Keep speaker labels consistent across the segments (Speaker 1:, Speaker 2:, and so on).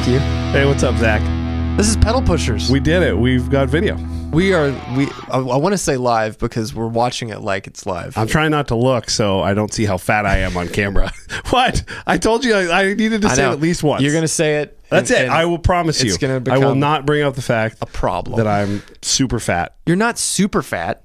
Speaker 1: Matthew.
Speaker 2: Hey, what's up, Zach?
Speaker 1: This is Pedal Pushers.
Speaker 2: We did it. We've got video.
Speaker 1: I want to say live because we're watching it like it's live.
Speaker 2: I'm trying not to look so I don't see how fat I am on camera. What? I told you I needed to say it at least once.
Speaker 1: You're going to say it.
Speaker 2: That's it. I will promise you. I will not bring up the fact
Speaker 1: a problem
Speaker 2: that I'm super fat.
Speaker 1: You're not super fat.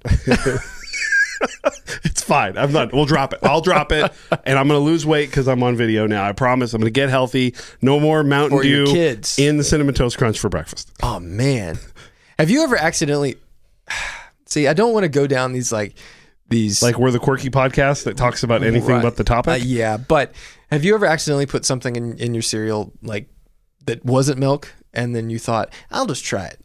Speaker 2: It's fine. I'm not. We'll drop it. I'll drop it, and I'm going to lose weight because I'm on video now. I promise. I'm going to get healthy. No more Mountain
Speaker 1: For
Speaker 2: Dew
Speaker 1: your kids.
Speaker 2: in the Cinnamon Toast Crunch for breakfast.
Speaker 1: Oh man, have you ever accidentally? See, I don't want to go down these like
Speaker 2: we're the quirky podcast that talks about anything but the topic.
Speaker 1: Yeah, but have you ever accidentally put something in your cereal like that wasn't milk, and then you thought, I'll just try it?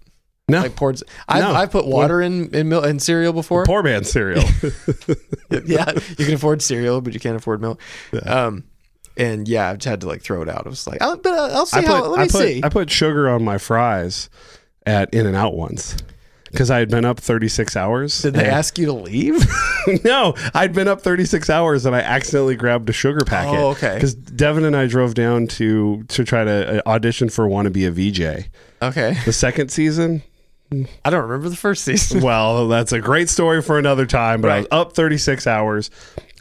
Speaker 2: No,
Speaker 1: like I've put water in milk and cereal before.
Speaker 2: Poor man's cereal.
Speaker 1: Yeah, you can afford cereal, but you can't afford milk.
Speaker 2: Yeah.
Speaker 1: And yeah, I just had to like throw it out. I was like, I'll see let me see.
Speaker 2: I put sugar on my fries at In-N-Out once because I had been up 36 hours.
Speaker 1: Did they ask you to leave?
Speaker 2: No, I'd been up 36 hours and I accidentally grabbed a sugar packet.
Speaker 1: Oh, okay.
Speaker 2: Because Devin and I drove down to try to audition for Wanna Be a VJ.
Speaker 1: Okay.
Speaker 2: The second season.
Speaker 1: I don't remember the first season.
Speaker 2: Well, that's a great story for another time, but
Speaker 1: right.
Speaker 2: I was up 36 hours.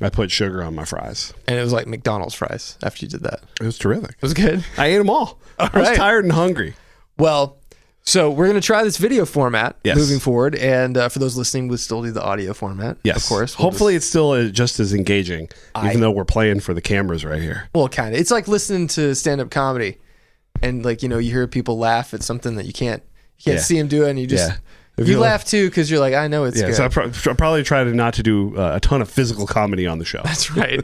Speaker 2: I put sugar on my fries.
Speaker 1: And it was like McDonald's fries after you did that.
Speaker 2: It was terrific.
Speaker 1: It was good.
Speaker 2: I ate them all. I was tired and hungry.
Speaker 1: Well, so we're going to try this video format
Speaker 2: yes.
Speaker 1: moving forward. And for those listening, we'll still do the audio format.
Speaker 2: Yes.
Speaker 1: Of course.
Speaker 2: Hopefully it's still just as engaging, even though we're playing for the cameras right here.
Speaker 1: Well, kind of. It's like listening to stand-up comedy. And like, you hear people laugh at something that you can't see them do it, and you just... Yeah. You laugh too because you're like, I know it's good.
Speaker 2: So I probably try not to do a ton of physical comedy on the show.
Speaker 1: That's right.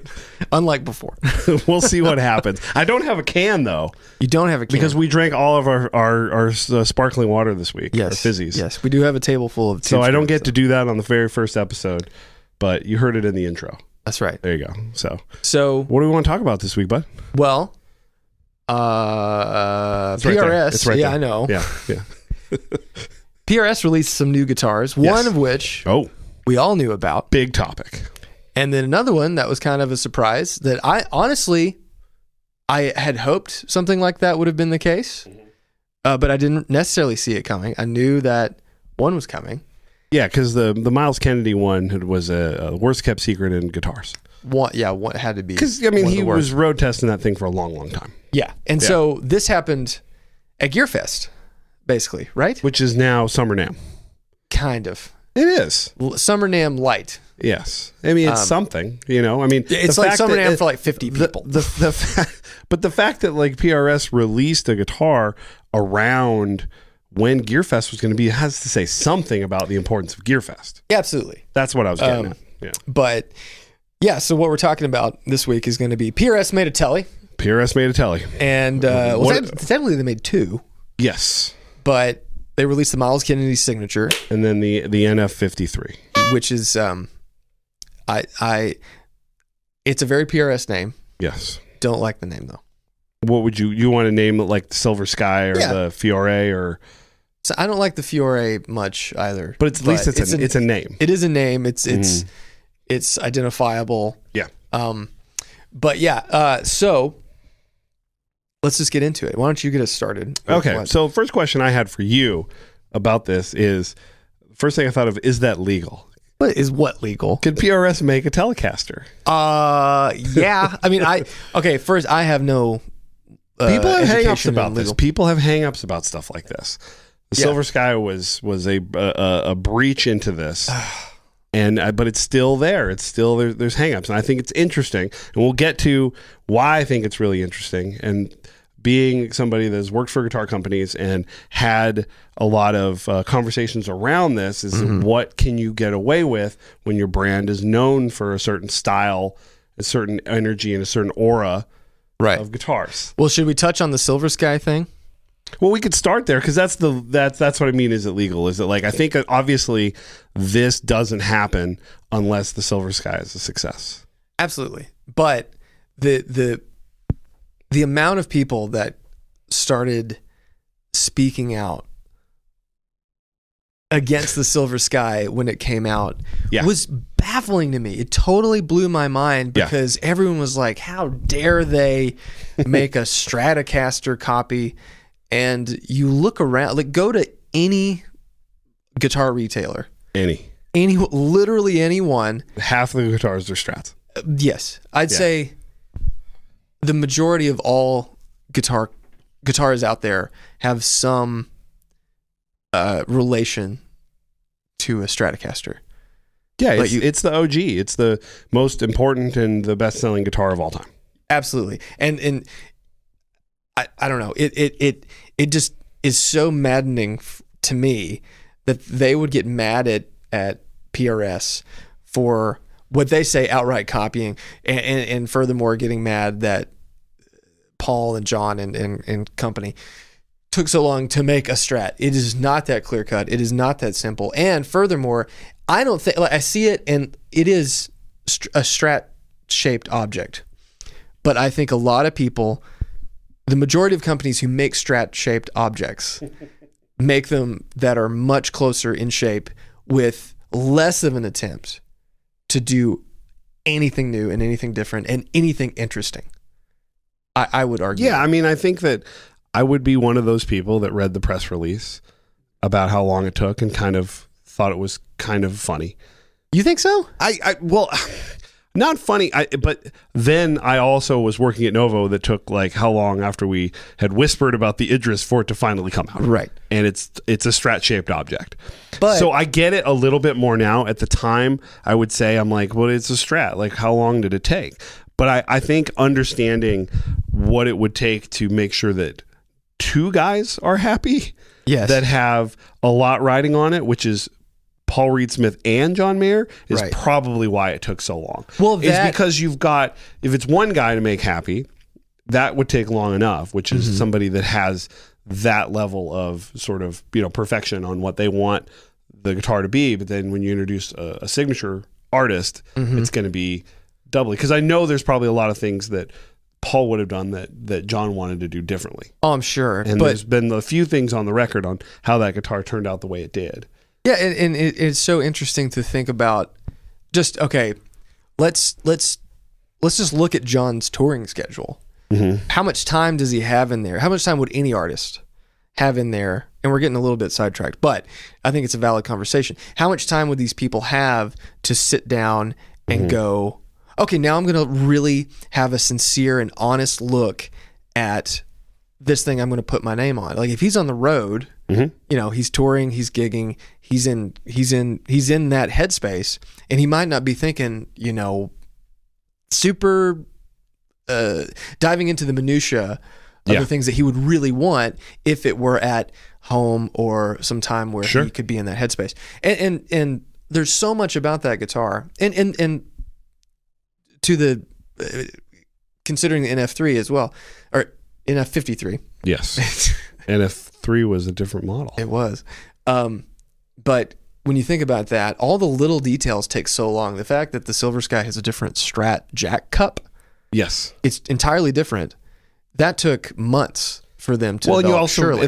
Speaker 1: Unlike before.
Speaker 2: We'll see what happens. I don't have a can though.
Speaker 1: You don't have a can
Speaker 2: because we drank all of our sparkling water this week.
Speaker 1: Yes,
Speaker 2: our fizzies.
Speaker 1: Yes, we do have a table full of.
Speaker 2: So I don't get to do that on the very first episode, but you heard it in the intro.
Speaker 1: That's right.
Speaker 2: There you go. So what do we want to talk about this week, bud?
Speaker 1: Well, PRS.
Speaker 2: It's right there.
Speaker 1: I know.
Speaker 2: Yeah.
Speaker 1: PRS released some new guitars, one of which we all knew about.
Speaker 2: Big topic.
Speaker 1: And then another one that was kind of a surprise that I had hoped something like that would have been the case, but I didn't necessarily see it coming. I knew that one was coming.
Speaker 2: Yeah, because the Miles Kennedy one was a worst kept secret in guitars.
Speaker 1: What had to be.
Speaker 2: Because, he was road testing that thing for a long, long time.
Speaker 1: Yeah. And so this happened at Gearfest. Basically, right?
Speaker 2: Which is now Summer NAMM.
Speaker 1: Kind of.
Speaker 2: It is.
Speaker 1: Summer NAMM Light.
Speaker 2: Yes. It's something,
Speaker 1: It's like Summer NAMM for like 50 people.
Speaker 2: But the fact that like PRS released a guitar around when Gearfest was going to be has to say something about the importance of Gearfest.
Speaker 1: Yeah, absolutely.
Speaker 2: That's what I was getting at. Yeah.
Speaker 1: But yeah, so what we're talking about this week is going to be PRS made a Tele.
Speaker 2: PRS made a Tele.
Speaker 1: And technically they made two.
Speaker 2: Yes.
Speaker 1: But they released the Miles Kennedy signature,
Speaker 2: and then the NF53,
Speaker 1: which is it's a very PRS name.
Speaker 2: Yes.
Speaker 1: Don't like the name though.
Speaker 2: What would you want to name it, like the Silver Sky or the Fiore or?
Speaker 1: So I don't like the Fiore much either.
Speaker 2: But at least it's a name.
Speaker 1: It is a name. It's identifiable.
Speaker 2: Yeah.
Speaker 1: But yeah. So. Let's just get into it. Why don't you get us started?
Speaker 2: Okay. So first question I had for you about this is, first thing I thought of, is that legal?
Speaker 1: What legal?
Speaker 2: Could PRS make a Telecaster?
Speaker 1: Yeah. First I have no
Speaker 2: people have hang-ups about this. People have hang-ups about stuff like this. The Silver Sky was a breach into this. But it's still there. It's still there's hang-ups. And I think it's interesting. And we'll get to why I think it's really interesting. And being somebody that's worked for guitar companies and had a lot of conversations around this is what can you get away with when your brand is known for a certain style, a certain energy, and a certain aura of guitars.
Speaker 1: Well, should we touch on the Silver Sky thing?
Speaker 2: Well, we could start there because that's what I mean. Is it legal? Is it like, I think obviously this doesn't happen unless the Silver Sky is a success.
Speaker 1: Absolutely. But the amount of people that started speaking out against the Silver Sky when it came out was baffling to me. It totally blew my mind because everyone was like, how dare they make a Stratocaster copy? and you look around, like go to any guitar retailer, literally anyone.
Speaker 2: Half of the guitars are Strats.
Speaker 1: Yes, I'd say the majority of all guitars out there have some relation to a Stratocaster.
Speaker 2: Yeah, it's the OG. It's the most important and the best-selling guitar of all time.
Speaker 1: Absolutely, and I don't know. It just is so maddening to me that they would get mad at PRS for what they say outright copying, and furthermore getting mad that Paul and John and company took so long to make a Strat. It is not that clear cut. It is not that simple. And furthermore, I don't think, like, I see it and it is a Strat shaped object, but I think a lot of people, the majority of companies who make Strat shaped objects make them that are much closer in shape with less of an attempt to do anything new and anything different and anything interesting. I would argue.
Speaker 2: Yeah, I mean, I think that I would be one of those people that read the press release about how long it took and kind of thought it was kind of funny.
Speaker 1: You think so?
Speaker 2: Well, not funny. But then I also was working at Novo that took like how long after we had whispered about the Idris for it to finally come out.
Speaker 1: Right.
Speaker 2: And it's a Strat shaped object.
Speaker 1: But
Speaker 2: so I get it a little bit more now. At the time, I would say, I'm like, well, it's a Strat. Like, how long did it take? But I think understanding what it would take to make sure that two guys are happy, that have a lot riding on it, which is Paul Reed Smith and John Mayer, is probably why it took so long.
Speaker 1: Well,
Speaker 2: it's because you've got, if it's one guy to make happy, that would take long enough, which is somebody that has that level of sort of, perfection on what they want the guitar to be. But then when you introduce a signature artist, it's going to be doubly. Because I know there's probably a lot of things that Paul would have done that John wanted to do differently.
Speaker 1: Oh, I'm sure.
Speaker 2: And there's been a few things on the record on how that guitar turned out the way it did.
Speaker 1: Yeah, and it's so interesting to think about. Just okay, let's just look at John's touring schedule. How much time does he have in there? How much time would any artist have in there? And we're getting a little bit sidetracked, but I think it's a valid conversation. How much time would these people have to sit down and go, okay, now I'm going to really have a sincere and honest look at this thing I'm going to put my name on. Like if he's on the road, he's touring, he's gigging, he's in that headspace, and he might not be thinking, super diving into the minutia of the things that he would really want if it were at home or some time where he could be in that headspace. And there's so much about that guitar, and to the considering the NF3 as well, or NF53.
Speaker 2: Yes. NF3 was a different model.
Speaker 1: It was. But when you think about that, all the little details take so long. The fact that the Silver Sky has a different Strat jack cup.
Speaker 2: Yes.
Speaker 1: It's entirely different. That took months for them to develop.
Speaker 2: You also,
Speaker 1: surely.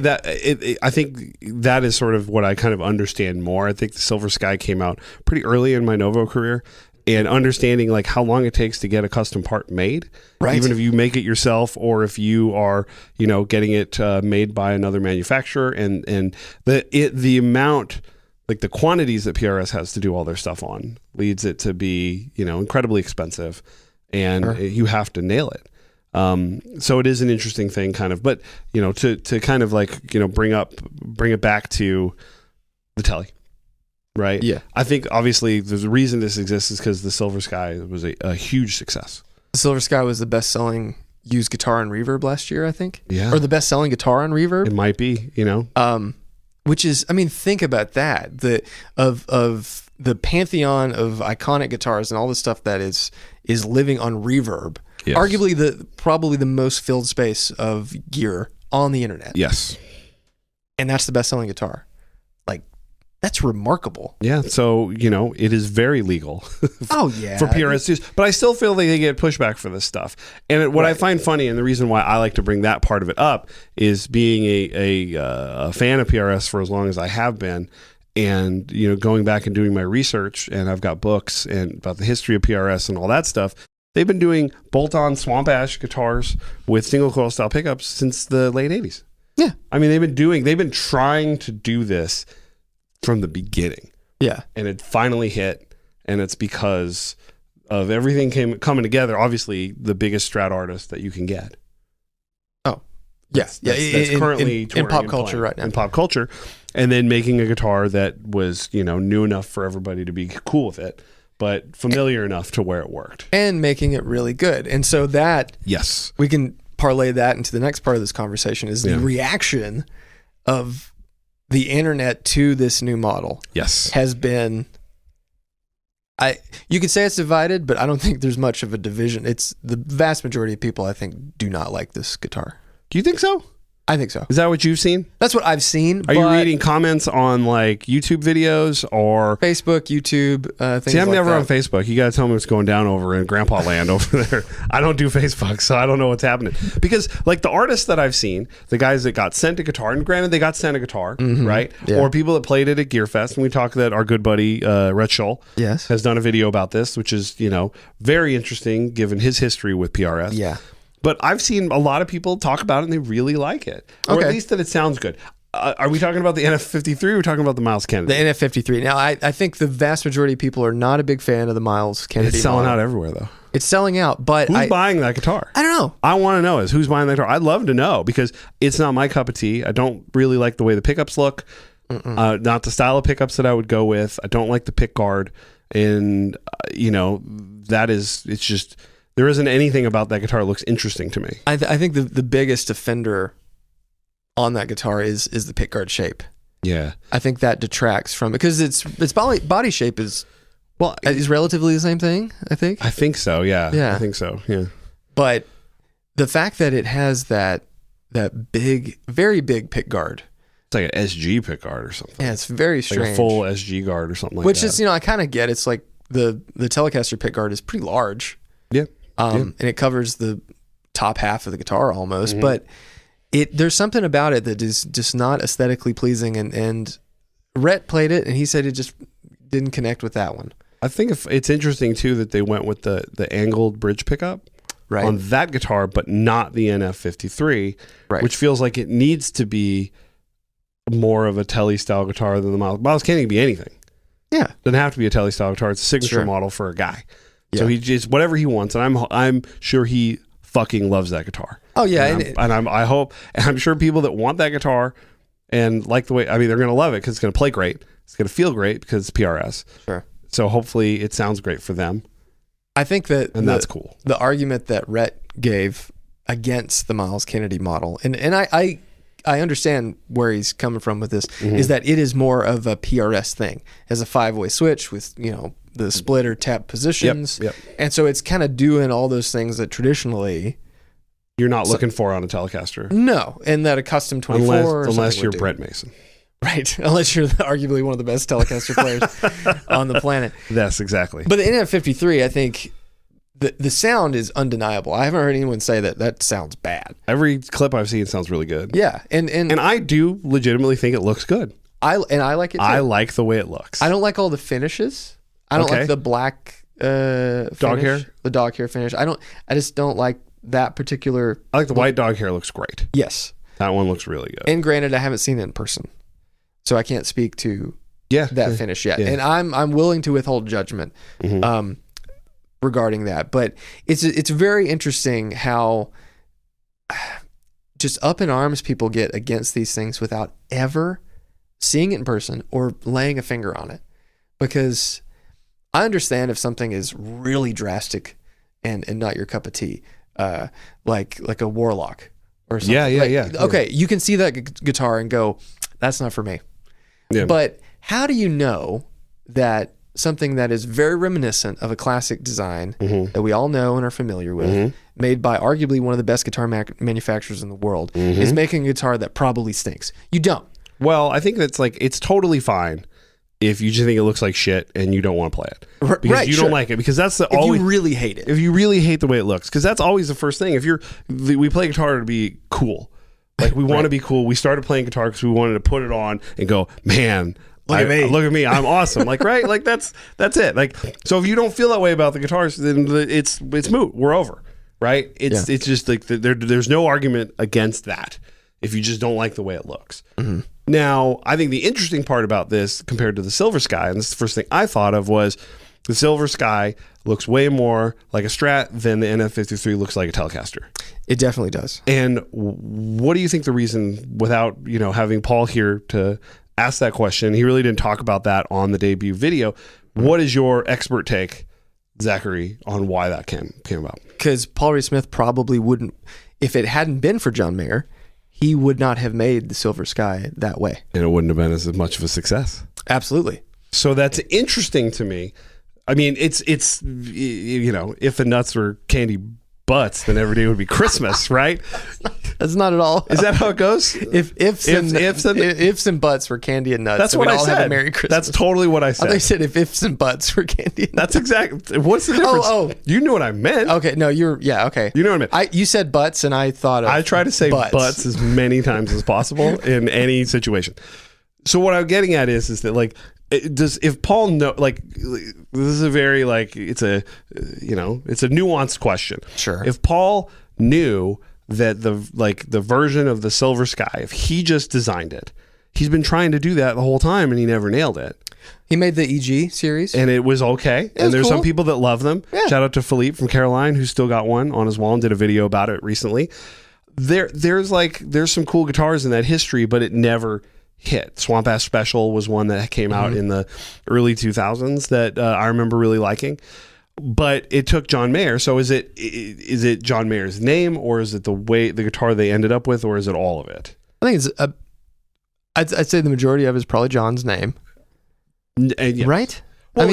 Speaker 2: I think that is sort of what I kind of understand more. I think the Silver Sky came out pretty early in my Novo career. And understanding like how long it takes to get a custom part made, even if you make it yourself or if you are, getting it made by another manufacturer, and the amount, like the quantities that PRS has to do all their stuff on leads it to be, incredibly expensive, and you have to nail it. So it is an interesting thing, kind of, but to kind of like bring it back to the Tele. Right.
Speaker 1: Yeah.
Speaker 2: I think obviously there's a reason this exists is because the Silver Sky was a huge success.
Speaker 1: The Silver Sky was the best-selling used guitar on Reverb last year, I think.
Speaker 2: Yeah.
Speaker 1: Or the best-selling guitar on Reverb.
Speaker 2: It might be,
Speaker 1: Which is, I mean, think about that. Of the pantheon of iconic guitars and all the stuff that is living on Reverb. Yes. Arguably probably the most filled space of gear on the internet.
Speaker 2: Yes.
Speaker 1: And that's the best-selling guitar. That's remarkable.
Speaker 2: Yeah, so, it is very legal for PRS to use. But I still feel like they get pushback for this stuff. And what I find funny, and the reason why I like to bring that part of it up, is being a fan of PRS for as long as I have been, and, going back and doing my research, and I've got books and about the history of PRS and all that stuff. They've been doing bolt-on Swamp Ash guitars with single coil style pickups since the late 80s.
Speaker 1: Yeah.
Speaker 2: I mean, they've been trying to do this from the beginning.
Speaker 1: Yeah.
Speaker 2: And it finally hit, and it's because of everything coming together. Obviously, the biggest Strat artist that you can get.
Speaker 1: Oh.
Speaker 2: That's currently
Speaker 1: in pop culture right now.
Speaker 2: In pop culture. And then making a guitar that was, new enough for everybody to be cool with it, but familiar enough to where it worked.
Speaker 1: And making it really good. And so that,
Speaker 2: yes,
Speaker 1: we can parlay that into the next part of this conversation is the reaction of the internet to this new model.
Speaker 2: Yes.
Speaker 1: Has been, you could say it's divided, but I don't think there's much of a division. It's the vast majority of people, I think, do not like this guitar.
Speaker 2: Do you think so?
Speaker 1: I think so.
Speaker 2: Is that what you've seen?
Speaker 1: That's what I've seen.
Speaker 2: Are you reading comments on like YouTube videos or
Speaker 1: Facebook, YouTube, things
Speaker 2: See, I'm
Speaker 1: like
Speaker 2: never
Speaker 1: that.
Speaker 2: on Facebook. You got to tell me what's going down over in Grandpa Land over there. I don't do Facebook, so I don't know what's happening. Because like the artists that I've seen, the guys that got sent a guitar, and granted they got sent a guitar, right? Yeah. Or people that played it at Gearfest, and we talked that our good buddy Rhett Schull has done a video about this, which is, very interesting given his history with PRS.
Speaker 1: Yeah.
Speaker 2: But I've seen a lot of people talk about it and they really like it. Or at least that it sounds good. Are we talking about the NF53 or are we talking about the Miles Kennedy?
Speaker 1: The NF53. Now, I think the vast majority of people are not a big fan of the Miles Kennedy.
Speaker 2: It's selling
Speaker 1: model.
Speaker 2: out everywhere, though.
Speaker 1: It's selling out, but
Speaker 2: who's buying that guitar?
Speaker 1: I don't know.
Speaker 2: I want to know who's buying that guitar. I'd love to know because it's not my cup of tea. I don't really like the way the pickups look. Not the style of pickups that I would go with. I don't like the pick guard. And, it's just... There isn't anything about that guitar that looks interesting to me.
Speaker 1: I think the biggest offender on that guitar is the pickguard shape.
Speaker 2: Yeah,
Speaker 1: I think that detracts from it because its body shape is relatively the same thing. I think
Speaker 2: so. Yeah, I think so. Yeah,
Speaker 1: but the fact that it has that big, very big pickguard.
Speaker 2: It's like an SG pickguard or something.
Speaker 1: Yeah, it's very strange.
Speaker 2: Like a full SG guard or something like
Speaker 1: Which
Speaker 2: that.
Speaker 1: Which is, I kind of get. It's like the Telecaster pickguard is pretty large.
Speaker 2: Yeah.
Speaker 1: And it covers the top half of the guitar almost, but there's something about it that is just not aesthetically pleasing. And Rhett played it, and he said it just didn't connect with that one.
Speaker 2: I think it's interesting too that they went with the angled bridge pickup on that guitar, but not the NF53, which feels like it needs to be more of a Tele style guitar than the Miles. Miles can't even be anything.
Speaker 1: Yeah,
Speaker 2: doesn't have to be a Tele style guitar. It's a signature model for a guy. Yeah. So he just whatever he wants, and I'm sure he fucking loves that guitar.
Speaker 1: Oh yeah,
Speaker 2: I hope, and I'm sure people that want that guitar and like the way, they're gonna love it because it's gonna play great, it's gonna feel great because it's PRS.
Speaker 1: Sure.
Speaker 2: So hopefully it sounds great for them.
Speaker 1: I think
Speaker 2: that's cool.
Speaker 1: The argument that Rhett gave against the Miles Kennedy model, and I understand where he's coming from with this, is that it is more of a PRS thing, as a 5-way switch with the splitter tap positions.
Speaker 2: Yep.
Speaker 1: And so it's kind of doing all those things that traditionally
Speaker 2: you're not looking for on a Telecaster.
Speaker 1: No, and that a custom 24
Speaker 2: unless you're Brett Mason.
Speaker 1: Right, unless you're arguably one of the best Telecaster players on the planet.
Speaker 2: Yes, exactly.
Speaker 1: But the NF53, I think the sound is undeniable. I haven't heard anyone say that sounds bad.
Speaker 2: Every clip I've seen sounds really good.
Speaker 1: Yeah, and
Speaker 2: I do legitimately think it looks good.
Speaker 1: I like it too.
Speaker 2: I like the way it looks.
Speaker 1: I don't like all the finishes. I don't like the black
Speaker 2: dog hair.
Speaker 1: The dog hair finish. I just don't like that particular.
Speaker 2: I like the white dog hair. Looks great.
Speaker 1: Yes,
Speaker 2: that one looks really good.
Speaker 1: And granted, I haven't seen it in person, so I can't speak to that finish yet. Yeah. And I'm willing to withhold judgment regarding that. But it's very interesting how just up in arms people get against these things without ever seeing it in person or laying a finger on it, because I understand if something is really drastic and not your cup of tea, like a Warlock or something.
Speaker 2: Yeah.
Speaker 1: Okay, you can see that guitar and go, that's not for me. Yeah. But how do you know that something that is very reminiscent of a classic design that we all know and are familiar with, made by arguably one of the best guitar manufacturers in the world, is making a guitar that probably stinks? You don't.
Speaker 2: Well, I think that's it's totally fine if you just think it looks like shit and you don't want to play it because you don't like it, because that's
Speaker 1: if you really hate it.
Speaker 2: If you really hate the way it looks, because that's always the first thing. We play guitar to be cool. Like we want to be cool. We started playing guitar because we wanted to put it on and go, man, look at me, I'm awesome. Like that's it. Like, so if you don't feel that way about the guitars, then it's moot. We're over. Right? It's just like there's no argument against that. if you just don't like the way it looks.
Speaker 1: Mm-hmm.
Speaker 2: Now, I think the interesting part about this compared to the Silver Sky, and this is the first thing I thought of, was the Silver Sky looks way more like a Strat than the NF53 looks like a Telecaster.
Speaker 1: It definitely does.
Speaker 2: And what do you think the reason, without having Paul here to ask that question, he really didn't talk about that on the debut video. What is your expert take, Zachary, on why that came about?
Speaker 1: Because Paul Reed Smith probably wouldn't, if it hadn't been for John Mayer, he would not have made the Silver Sky that way.
Speaker 2: And it wouldn't have been as much of a success.
Speaker 1: Absolutely.
Speaker 2: So that's interesting to me. I mean, it's if the nuts were candy butts, then every day would be Christmas, right?
Speaker 1: That's not at all.
Speaker 2: Is that how it goes?
Speaker 1: If ifs and buts were candy and nuts,
Speaker 2: that's what I said.
Speaker 1: Have a Merry Christmas.
Speaker 2: That's totally what I said.
Speaker 1: I said if ifs and buts were candy and nuts.
Speaker 2: That's exactly. What's the difference?
Speaker 1: Oh,
Speaker 2: you knew what I meant.
Speaker 1: Okay, no, okay.
Speaker 2: You know what I meant.
Speaker 1: You said butts, and I thought of
Speaker 2: I try to say butts as many times as possible in any situation. So what I'm getting at is that like, if Paul know, like, this is a very it's a nuanced question.
Speaker 1: Sure.
Speaker 2: If Paul knew that the version of the Silver Sky, if he just designed it, he's been trying to do that the whole time and he never nailed it.
Speaker 1: He made the EG series
Speaker 2: and it was okay. And there's
Speaker 1: cool.
Speaker 2: Some people that love them. Yeah. Shout out to Philippe from Caroline, who's still got one on his wall and did a video about it recently. There's some cool guitars in that history, but it never hit. Swamp Ass Special was one that came out in the early 2000s that I remember really liking, but it took John Mayer. So is it John Mayer's name, or is it the guitar they ended up with, or is it all of it?
Speaker 1: I think it's I'd say the majority of it is probably John's name.
Speaker 2: Yes.
Speaker 1: Right?
Speaker 2: Well,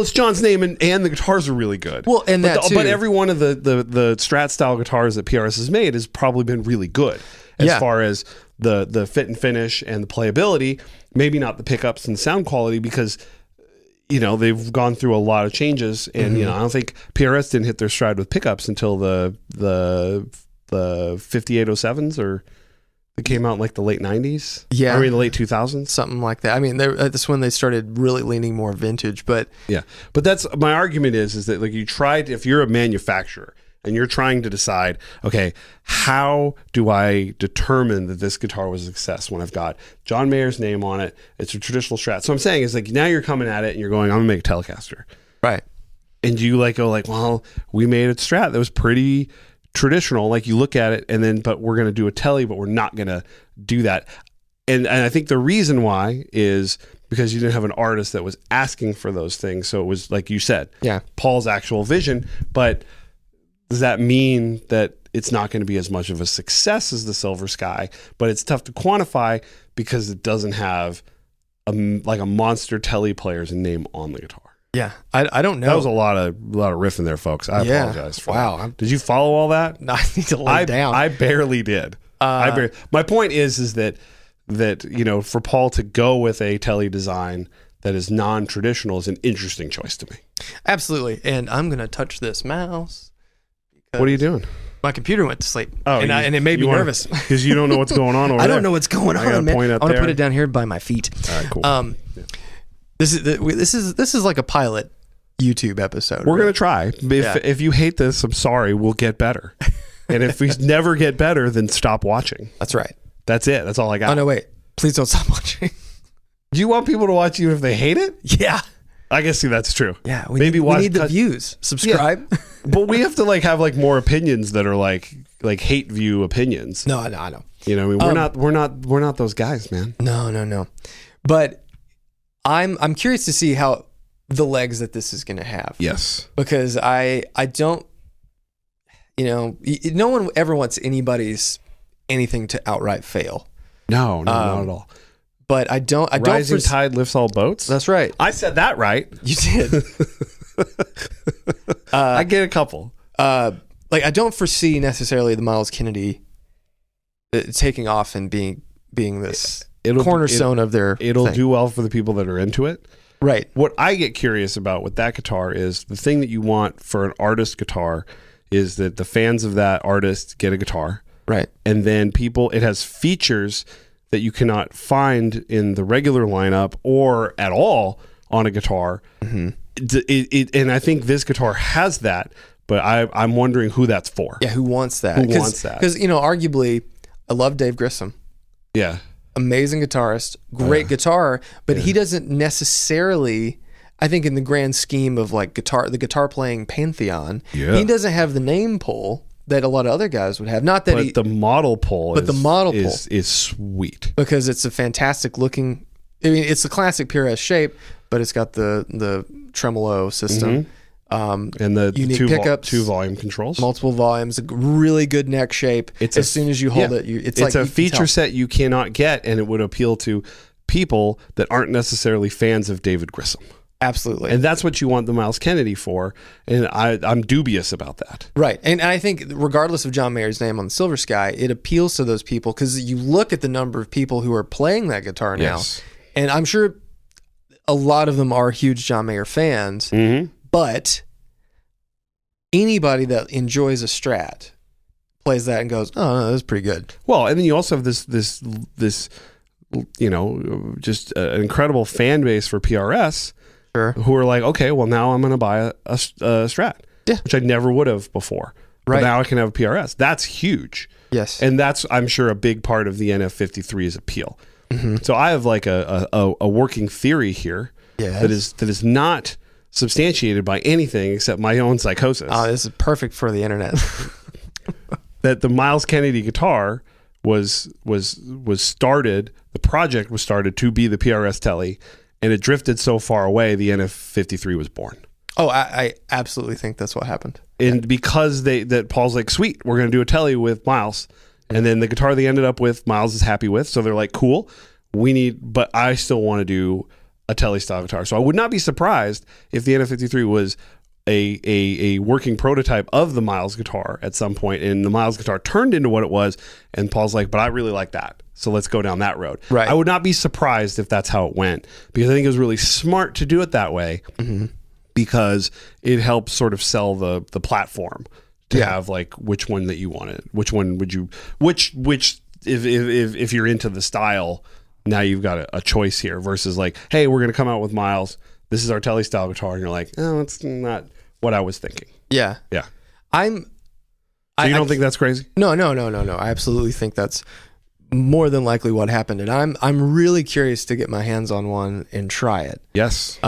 Speaker 2: it's John's name, and the guitars are really good.
Speaker 1: Well, and
Speaker 2: but every one of the Strat style guitars that PRS has made has probably been really good as far as the fit and finish and the playability. Maybe not the pickups and sound quality, because they've gone through a lot of changes, and I don't think PRS didn't hit their stride with pickups until the 5807s, or they came out in like the late 90s.
Speaker 1: Yeah,
Speaker 2: I mean the late 2000s,
Speaker 1: something like that. I mean, that's when they started really leaning more vintage. But
Speaker 2: that's my argument is that like if you're a manufacturer and you're trying to decide, okay, how do I determine that this guitar was a success when I've got John Mayer's name on it? It's a traditional Strat. So I'm saying is like, now you're coming at it and you're going, I'm gonna make a Telecaster,
Speaker 1: right? And
Speaker 2: you go well, we made a Strat that was pretty traditional. Like you look at it and then, but we're gonna do a Tele, but we're not gonna do that. And I think the reason why is because you didn't have an artist that was asking for those things. So it was like you said, Paul's actual vision, but does that mean that it's not going to be as much of a success as the Silver Sky? But it's tough to quantify because it doesn't have a monster Tele player's name on the guitar.
Speaker 1: Yeah, I don't know.
Speaker 2: That was a lot of riffing there, folks. I apologize for that. Did you follow all that?
Speaker 1: No, I need to lay down.
Speaker 2: I barely did. My point is that for Paul to go with a Tele design that is non-traditional is an interesting choice to me.
Speaker 1: Absolutely. And I'm going to touch this mouse.
Speaker 2: What are you doing?
Speaker 1: My computer went to sleep.
Speaker 2: Oh,
Speaker 1: and it made me nervous
Speaker 2: because you don't know what's going on over there.
Speaker 1: I don't know what's going on, man. I want to put it down here by my feet.
Speaker 2: All right, cool.
Speaker 1: This is like a pilot YouTube episode.
Speaker 2: We're gonna try. If you hate this, I'm sorry. We'll get better. And if we never get better, then stop watching.
Speaker 1: That's right.
Speaker 2: That's it. That's all I got.
Speaker 1: Oh no, wait! Please don't stop watching.
Speaker 2: Do you want people to watch you if they hate it?
Speaker 1: Yeah.
Speaker 2: I guess that's true.
Speaker 1: Yeah, we need the views. Subscribe.
Speaker 2: Yeah. But we have to have more opinions that are like hate view opinions.
Speaker 1: No, I know.
Speaker 2: We're not those guys, man.
Speaker 1: No. But I'm curious to see how the legs that this is going to have.
Speaker 2: Yes.
Speaker 1: Because I don't, no one ever wants anything to outright fail.
Speaker 2: No, not at all.
Speaker 1: But I don't.
Speaker 2: Rising tide lifts all boats.
Speaker 1: That's right.
Speaker 2: I said that right.
Speaker 1: You did.
Speaker 2: I get a couple.
Speaker 1: I don't foresee necessarily the Miles Kennedy taking off and being this cornerstone of their.
Speaker 2: It'll do well for the people that are into it.
Speaker 1: Right.
Speaker 2: What I get curious about with that guitar is the thing that you want for an artist guitar is that the fans of that artist get a guitar.
Speaker 1: Right.
Speaker 2: And then it has features that you cannot find in the regular lineup or at all on a guitar. Mm-hmm. And I think this guitar has that, but I'm wondering who that's for.
Speaker 1: Yeah, who wants that?
Speaker 2: Who wants that?
Speaker 1: Because, arguably, I love Dave Grissom.
Speaker 2: Yeah.
Speaker 1: Amazing guitarist, great guitar, but he doesn't necessarily, I think in the grand scheme of like the guitar playing pantheon, he doesn't have the name pull that a lot of other guys would have. Not that
Speaker 2: but the model pull is sweet.
Speaker 1: Because it's a fantastic looking, I mean, it's a classic PRS shape, but it's got the tremolo system.
Speaker 2: And the
Speaker 1: unique
Speaker 2: two
Speaker 1: pickups,
Speaker 2: two volume controls,
Speaker 1: multiple volumes, a really good neck shape. As soon as you hold it, it's like
Speaker 2: a feature set you cannot get, and it would appeal to people that aren't necessarily fans of David Grissom.
Speaker 1: Absolutely.
Speaker 2: And that's what you want the Miles Kennedy for, and I'm dubious about that.
Speaker 1: Right. And I think regardless of John Mayer's name on the Silver Sky, it appeals to those people because you look at the number of people who are playing that guitar now, and I'm sure a lot of them are huge John Mayer fans, but anybody that enjoys a Strat plays that and goes, "Oh, no, that's pretty good." Well,
Speaker 2: and then you also have this just an incredible fan base for PRS, who are like, "Okay, well now I'm going to buy a Strat, which I never would have before. But now I can have a PRS." That's huge.
Speaker 1: Yes,
Speaker 2: and that's, I'm sure, a big part of the NF53's appeal. So I have like a working theory here that is not substantiated by anything except my own psychosis.
Speaker 1: Oh, this is perfect for the internet.
Speaker 2: That the Miles Kennedy guitar was started, the project was started to be the PRS Tele, and it drifted so far away, the NF53 was born.
Speaker 1: Oh, I absolutely think that's what happened.
Speaker 2: And because that Paul's like, sweet, we're going to do a Tele with Miles. And then the guitar they ended up with, Miles is happy with. So they're like, cool, but I still want to do a Tele style guitar. So I would not be surprised if the NF53 was a working prototype of the Miles guitar at some point, and the Miles guitar turned into what it was, and Paul's like, but I really like that, so let's go down that road.
Speaker 1: Right.
Speaker 2: I would not be surprised if that's how it went, because I think it was really smart to do it that way, because it helps sort of sell the platform to have like which one that you wanted, which one would you, which if you're into the style, now you've got a choice here, versus like, hey, we're going to come out with Miles, this is our Tele style guitar, and you're like, oh, it's not what I was thinking.
Speaker 1: Yeah.
Speaker 2: So you don't think that's crazy?
Speaker 1: No. I absolutely think that's more than likely what happened, and I'm really curious to get my hands on one and try it.
Speaker 2: Yes.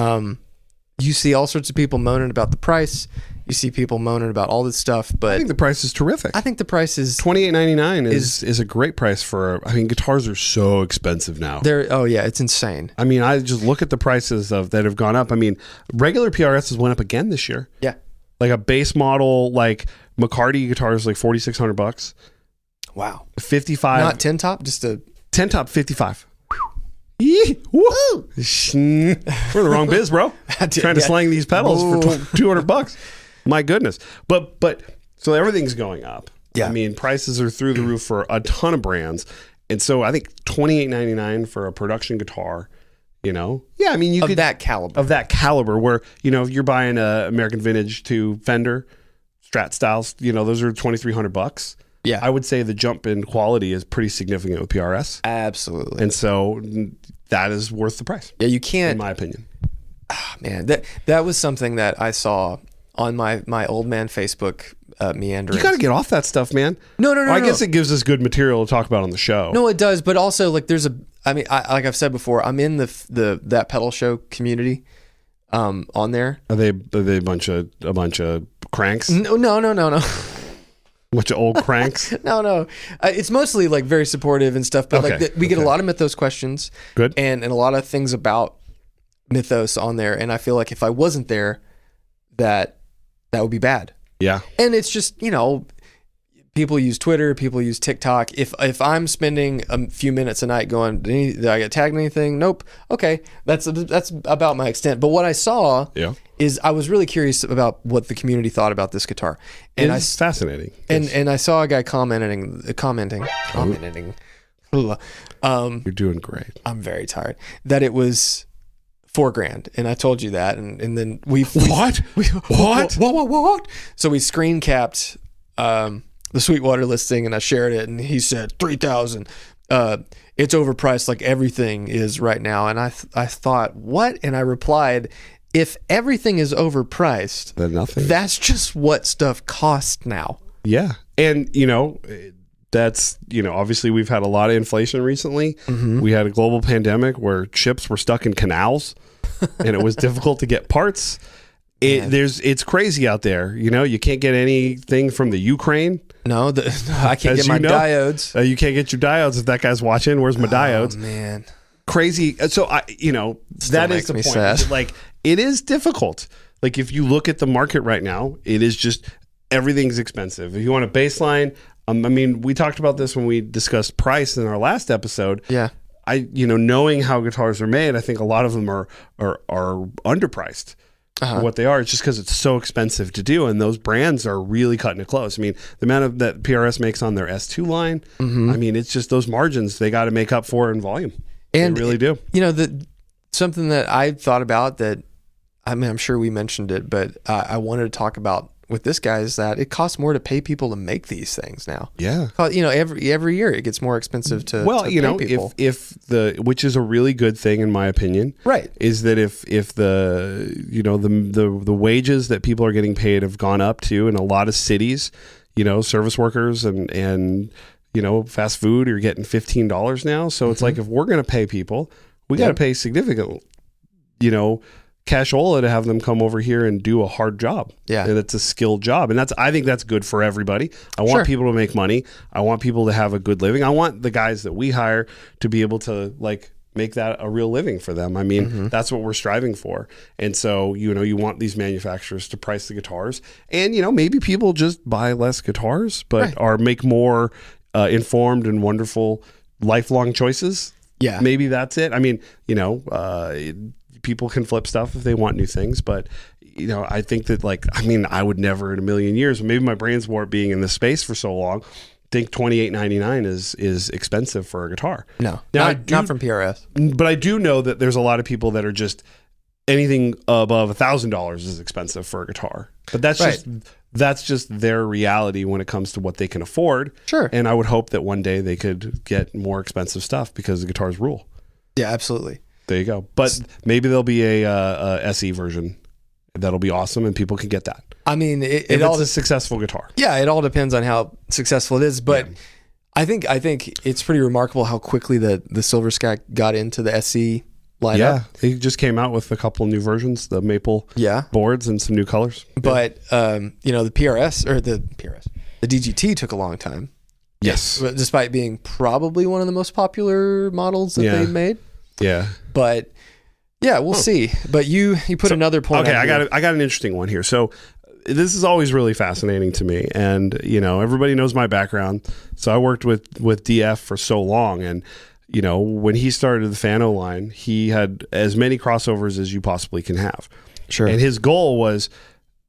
Speaker 1: You see all sorts of people moaning about the price. You see people moaning about all this stuff, but
Speaker 2: I think the price is terrific.
Speaker 1: I think the price is
Speaker 2: $28.99 is a great price for. I mean, guitars are so expensive now.
Speaker 1: It's insane.
Speaker 2: I mean, I just look at the prices that have gone up. I mean, regular PRSs went up again this year.
Speaker 1: Yeah,
Speaker 2: like a base model like McCarty guitar is like $4,600.
Speaker 1: Wow,
Speaker 2: 55.
Speaker 1: Not 10 top, just a
Speaker 2: 10 top 55. Woo! We're the wrong biz, bro. Trying to slang these pedals for $200. My goodness. But so everything's going up.
Speaker 1: Yeah.
Speaker 2: I mean, prices are through the roof for a ton of brands. And so I think $28.99 for a production guitar, Yeah, I mean,
Speaker 1: of that caliber
Speaker 2: where, you're buying a American Vintage to Fender Strat styles, those are $2,300.
Speaker 1: Yeah.
Speaker 2: I would say the jump in quality is pretty significant with PRS.
Speaker 1: Absolutely.
Speaker 2: And so that is worth the price.
Speaker 1: Yeah, you can't,
Speaker 2: in my opinion.
Speaker 1: Oh, man, that was something that I saw on my old man Facebook meandering.
Speaker 2: You got to get off that stuff, man.
Speaker 1: No.
Speaker 2: I guess it gives us good material to talk about on the show.
Speaker 1: No, it does, but also like like I've said before, I'm in that pedal show community on there.
Speaker 2: Are they a bunch of cranks?
Speaker 1: No.
Speaker 2: A bunch of old cranks?
Speaker 1: No. It's mostly like very supportive and stuff, but we get a lot of Mythos questions.
Speaker 2: Good.
Speaker 1: And a lot of things about Mythos on there, and I feel like if I wasn't there, that would be bad.
Speaker 2: Yeah.
Speaker 1: And it's just, people use Twitter, people use TikTok. If I'm spending a few minutes a night going, did I get tagged in anything? Nope. Okay. That's about my extent. But what I saw is I was really curious about what the community thought about this guitar. And
Speaker 2: it's fascinating.
Speaker 1: And I saw a guy commenting.
Speaker 2: You're doing great.
Speaker 1: I'm very tired. That it was $4,000, and I told you that, and then
Speaker 2: what?
Speaker 1: So we screen capped the Sweetwater listing, and I shared it, and he said $3,000. It's overpriced like everything is right now, and I thought, what? And I replied, if everything is overpriced,
Speaker 2: then nothing.
Speaker 1: That's just what stuff costs now.
Speaker 2: Yeah, and that's, obviously we've had a lot of inflation recently. We had a global pandemic where ships were stuck in canals and it was difficult to get parts. It's crazy out there. You can't get anything from the Ukraine.
Speaker 1: No, I can't get my diodes.
Speaker 2: You can't get your diodes if that guy's watching. Where's my diodes?
Speaker 1: Oh, man.
Speaker 2: Crazy. So that is the point.
Speaker 1: Sad.
Speaker 2: Like, it is difficult. Like, if you look at the market right now, it is just everything's expensive. If you want a baseline, we talked about this when we discussed price in our last episode.
Speaker 1: Yeah.
Speaker 2: Knowing how guitars are made, I think a lot of them are underpriced. What they are, it's just because it's so expensive to do, and those brands are really cutting it close. The amount of that PRS makes on their S2 line, it's just those margins they got to make up for in volume. And they really do.
Speaker 1: Something that I thought about that, I'm sure we mentioned it, but I wanted to talk about with this guy is that it costs more to pay people to make these things now.
Speaker 2: Yeah.
Speaker 1: Every year it gets more expensive to pay people.
Speaker 2: Which is a really good thing in my opinion.
Speaker 1: Right.
Speaker 2: Is that if the wages that people are getting paid have gone up to in a lot of cities, service workers and fast food, you're getting $15 now. So it's like, if we're going to pay people, we got to pay significant, cashola to have them come over here and do a hard job.
Speaker 1: Yeah.
Speaker 2: And it's a skilled job. And I think that's good for everybody. I want people to make money. I want people to have a good living. I want the guys that we hire to be able to make that a real living for them. That's what we're striving for. And so, you want these manufacturers to price the guitars, and, maybe people just buy less guitars, but or make more informed and wonderful lifelong choices.
Speaker 1: Yeah.
Speaker 2: Maybe that's it. People can flip stuff if they want new things, but I think that I would never in a million years, maybe my brain's warped being in this space for so long, think $28.99 is expensive for a guitar.
Speaker 1: No, not from PRS.
Speaker 2: But I do know that there's a lot of people that are just anything above $1,000 is expensive for a guitar. But that's just their reality when it comes to what they can afford.
Speaker 1: Sure.
Speaker 2: And I would hope that one day they could get more expensive stuff because the guitars rule.
Speaker 1: Yeah, absolutely.
Speaker 2: There you go. But maybe there'll be a SE version that'll be awesome, and people can get that.
Speaker 1: It's
Speaker 2: a successful guitar.
Speaker 1: Yeah, it all depends on how successful it is. But I think it's pretty remarkable how quickly the Silver Sky got into the SE lineup.
Speaker 2: Yeah, they just came out with a couple new versions, the maple boards and some new colors.
Speaker 1: But the DGT took a long time.
Speaker 2: Yes,
Speaker 1: despite being probably one of the most popular models that they've made.
Speaker 2: Yeah.
Speaker 1: But we'll see. But you put another point.
Speaker 2: Okay, I got an interesting one here. So this is always really fascinating to me, and everybody knows my background. So I worked with DF for so long, and when he started the Fano line, he had as many crossovers as you possibly can have.
Speaker 1: Sure.
Speaker 2: And his goal was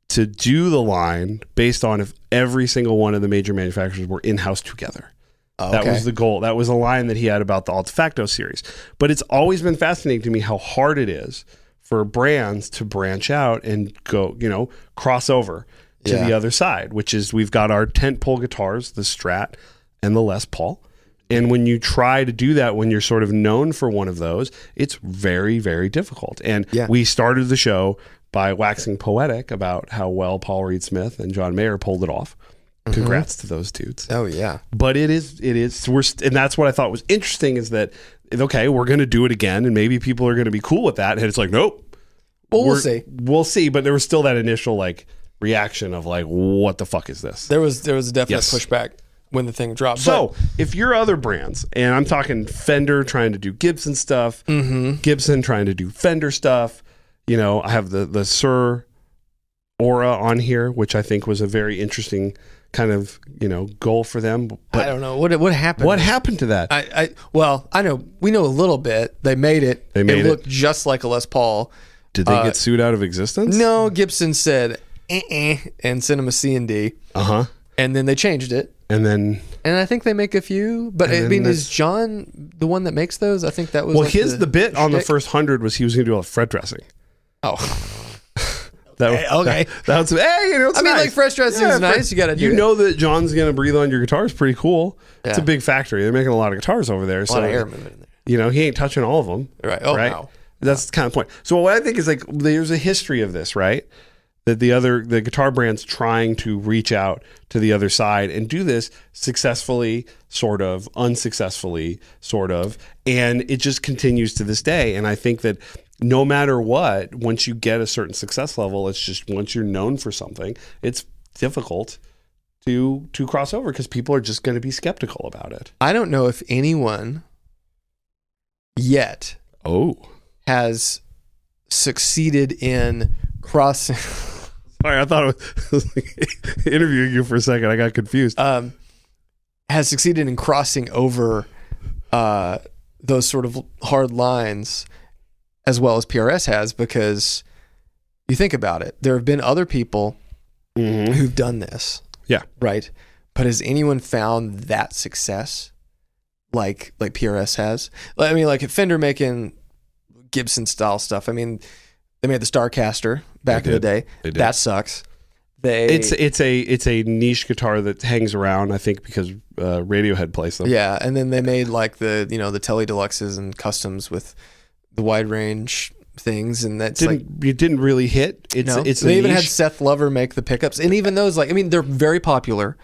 Speaker 2: to do the line based on if every single one of the major manufacturers were in-house together.
Speaker 1: Okay.
Speaker 2: That was the goal. That was a line that he had about the Altefacto series. But it's always been fascinating to me how hard it is for brands to branch out and go, cross over to the other side, which is we've got our tentpole guitars, the Strat and the Les Paul. And when you try to do that, when you're sort of known for one of those, it's very, very difficult. And we started the show by waxing poetic about how well Paul Reed Smith and John Mayer pulled it off. Congrats to those dudes.
Speaker 1: Oh yeah.
Speaker 2: But it is, and that's what I thought was interesting is that, okay, we're going to do it again and maybe people are going to be cool with that. And it's like, nope.
Speaker 1: Well, we'll see.
Speaker 2: We'll see. But there was still that initial reaction of what the fuck is this?
Speaker 1: There was a definite pushback when the thing dropped.
Speaker 2: So if you're other brands, and I'm talking Fender trying to do Gibson stuff, Gibson trying to do Fender stuff, I have the Sir Aura on here, which I think was a very interesting kind of goal for them. But
Speaker 1: I don't know what happened.
Speaker 2: What happened to that?
Speaker 1: I know we know a little bit. They made it. It looked just like a Les Paul.
Speaker 2: Did they get sued out of existence?
Speaker 1: No, Gibson said and sent them a C&D. And then they changed it. And I think they make a few. But is John the one that makes those? I think that was
Speaker 2: the bit on the first 100 was he was going to do a fret dressing.
Speaker 1: Oh.
Speaker 2: Okay. That's it's nice.
Speaker 1: fresh dressing is nice. You got to do
Speaker 2: that John's going to breathe on your guitar is pretty cool. Yeah. It's a big factory. They're making a lot of guitars over there.
Speaker 1: A lot of air movement in there.
Speaker 2: He ain't touching all of them.
Speaker 1: Right. Oh,
Speaker 2: right?
Speaker 1: No.
Speaker 2: That's the kind of point. So what I think is there's a history of this, right? that the guitar brands trying to reach out to the other side and do this successfully, sort of, unsuccessfully, sort of, and it just continues to this day. And I think that no matter what, once you get a certain success level, it's just once you're known for something, it's difficult to cross over because people are just going to be skeptical about it.
Speaker 1: I don't know if anyone yet has succeeded in crossing.
Speaker 2: Sorry, I thought it was like interviewing you for a second. I got confused.
Speaker 1: Has succeeded in crossing over those sort of hard lines as well as PRS has, because you think about it, there have been other people who've done this.
Speaker 2: Yeah.
Speaker 1: Right. But has anyone found that success like PRS has? I mean, like Fender making Gibson style stuff. I mean, they made the Starcaster back in the day. That sucks.
Speaker 2: It's a niche guitar that hangs around, I think, because Radiohead plays them.
Speaker 1: Yeah, and then they made like the Tele Deluxes and customs with the wide range things, and that's
Speaker 2: it didn't really hit.
Speaker 1: They even had Seth Lover make the pickups, and even those, like, I mean, they're very popular,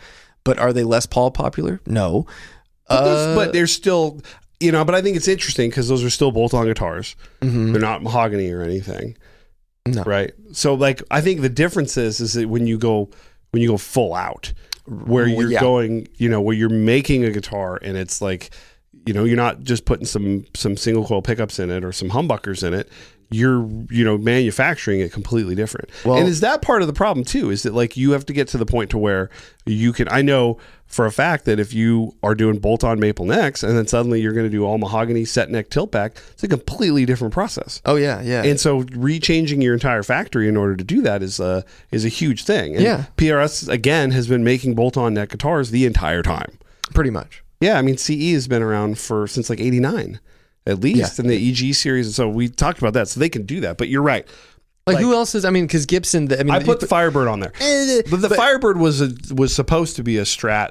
Speaker 1: but are they Les Paul popular? No,
Speaker 2: but they're still, But I think it's interesting because those are still bolt-on guitars. Mm-hmm. They're not mahogany or anything.
Speaker 1: No.
Speaker 2: Right. So like, I think the difference is that when you go full out, where you're going, where you're making a guitar and it's like, you're not just putting some single coil pickups in it or some humbuckers in it. You're, manufacturing it completely different. Well, and is that part of the problem too? Is that like you have to get to the point to where you can, I know for a fact that if you are doing bolt-on maple necks and then suddenly you're going to do all mahogany set neck tilt back, it's a completely different process.
Speaker 1: Oh yeah. Yeah.
Speaker 2: And so rechanging your entire factory in order to do that is a huge thing. And PRS again has been making bolt-on neck guitars the entire time.
Speaker 1: Pretty much.
Speaker 2: Yeah. I mean, CE has been around since like 89. At least in the EG series. And so we talked about that. So they can do that. But you're right.
Speaker 1: Like who else is, because Gibson,
Speaker 2: I put the Firebird on there. But the Firebird was supposed to be a Strat,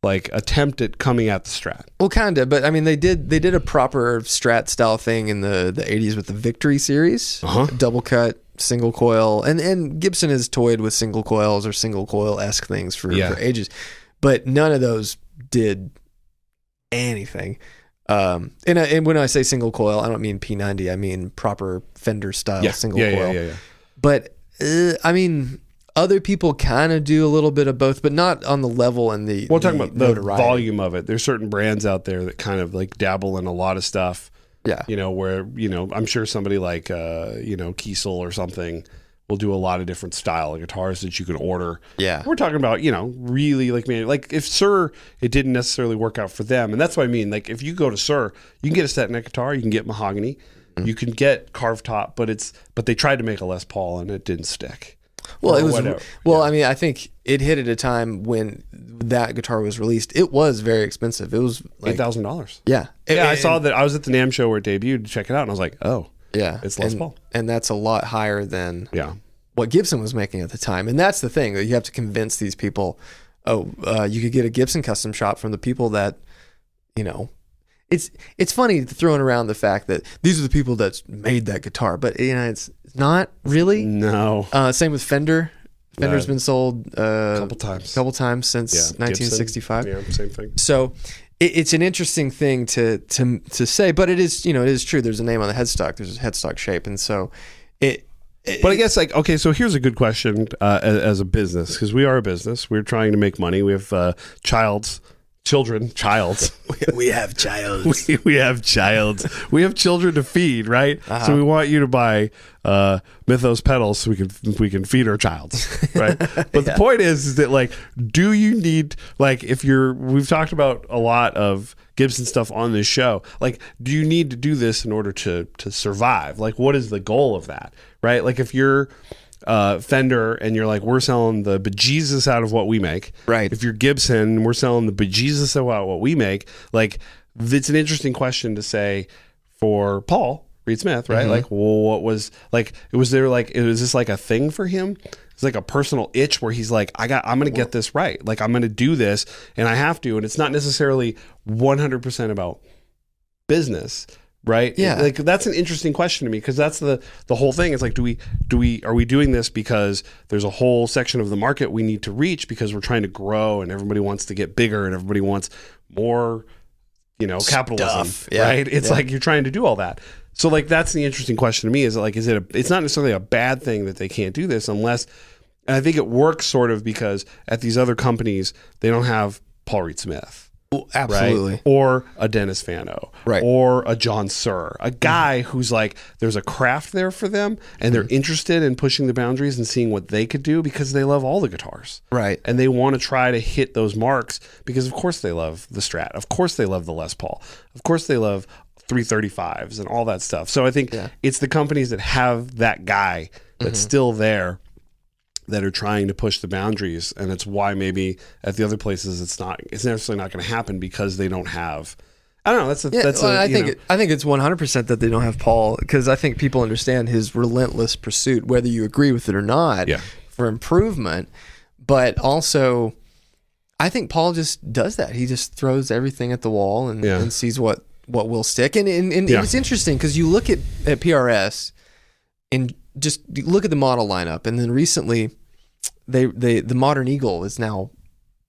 Speaker 2: like attempt at coming at the Strat.
Speaker 1: Well, kind of. But I mean, they did a proper Strat style thing in the 80s with the Victory series. Double cut, single coil. And Gibson has toyed with single coils or single coil-esque things for ages. But none of those did anything. And when I say single coil, I don't mean P90. I mean proper Fender style single coil. Yeah. But I mean, other people kind of do a little bit of both, but not on the level and the.
Speaker 2: We're talking about the volume of it. There's certain brands out there that kind of like dabble in a lot of stuff.
Speaker 1: Yeah.
Speaker 2: Where I'm sure somebody like Kiesel or something will do a lot of different style of guitars that you can order.
Speaker 1: Yeah.
Speaker 2: We're talking about, really like if Sir, it didn't necessarily work out for them. And that's what I mean. Like if you go to Sir, you can get a set neck guitar, you can get mahogany, you can get carved top, but they tried to make a Les Paul and it didn't stick.
Speaker 1: Well, it was, I mean, I think it hit at a time when that guitar was released. It was very expensive. It was like
Speaker 2: $8,000.
Speaker 1: Yeah.
Speaker 2: I saw that. I was at the NAMM show where it debuted to check it out and I was like, oh.
Speaker 1: Yeah,
Speaker 2: it's Les Paul,
Speaker 1: and that's a lot higher than
Speaker 2: what
Speaker 1: Gibson was making at the time. And that's the thing that you have to convince these people. You could get a Gibson custom shop from the people that, It's funny throwing around the fact that these are the people that made that guitar, but it's not really.
Speaker 2: No.
Speaker 1: Same with Fender. Fender's been sold a couple times since 1965.
Speaker 2: Gibson, same thing.
Speaker 1: So. It's an interesting thing to say, but it is true. There's a name on the headstock. There's a headstock shape, and so But
Speaker 2: I guess so here's a good question as a business, because we are a business. We're trying to make money. We have children.
Speaker 1: We have childs.
Speaker 2: We have childs. We have children to feed, right? Uh-huh. So we want you to buy Mythos pedals so we can feed our childs, right? But the point is that like, do you need, like, we've talked about a lot of Gibson stuff on this show. Like, do you need to do this in order to survive? Like, what is the goal of that, right? Like, if you're Fender and you're like, we're selling the bejesus out of what we make,
Speaker 1: right?
Speaker 2: If you're Gibson, we're selling the bejesus out of what we make. Like, it's an interesting question to say for Paul Reed Smith, right? Mm-hmm. Like, well, what was like? Was this like a thing for him? It's like a personal itch where he's like, I'm going to get this right. Like, I'm going to do this, and I have to. And it's not necessarily 100% about business, right?
Speaker 1: Yeah.
Speaker 2: Like that's an interesting question to me, because that's the whole thing. It's like, are we doing this because there's a whole section of the market we need to reach because we're trying to grow and everybody wants to get bigger and everybody wants more, capitalism, right? It's like you're trying to do all that. So like that's the interesting question to me, is like, it's not necessarily a bad thing that they can't do this unless, and I think it works sort of because at these other companies they don't have Paul Reed Smith.
Speaker 1: Well, absolutely.
Speaker 2: Right? Or a Dennis Fano.
Speaker 1: Right.
Speaker 2: Or a John Suhr. A guy who's like, there's a craft there for them and they're interested in pushing the boundaries and seeing what they could do because they love all the guitars.
Speaker 1: Right.
Speaker 2: And they want to try to hit those marks because of course they love the Strat. Of course they love the Les Paul. Of course they love 335s and all that stuff. So I think it's the companies that have that guy that's still there that are trying to push the boundaries, and it's why maybe at the other places it's necessarily not going to happen because they don't have. I don't know. I
Speaker 1: think it's 100% that they don't have Paul, because I think people understand his relentless pursuit, whether you agree with it or not, for improvement. But also, I think Paul just does that. He just throws everything at the wall and sees what will stick. And it's interesting because you look at PRS and just look at the model lineup, and then recently the Modern Eagle is now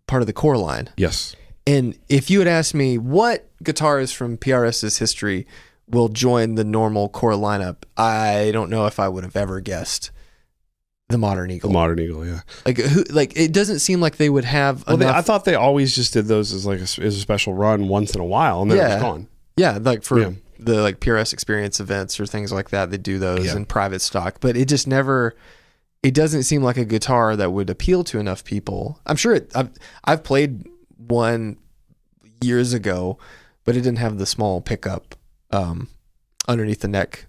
Speaker 1: part of the core line.
Speaker 2: Yes.
Speaker 1: And if you had asked me what guitars from PRS's history will join the normal core lineup, I don't know if I would have ever guessed the Modern Eagle.
Speaker 2: The Modern Eagle, yeah.
Speaker 1: Like it doesn't seem like they would have enough.
Speaker 2: I thought they always just did those as a special run once in a while, and then it was gone.
Speaker 1: Yeah, like for the like PRS Experience events or things like that, they do those in private stock, but it just never. It doesn't seem like a guitar that would appeal to enough people. I'm sure I've played one years ago, but it didn't have the small pickup underneath the neck.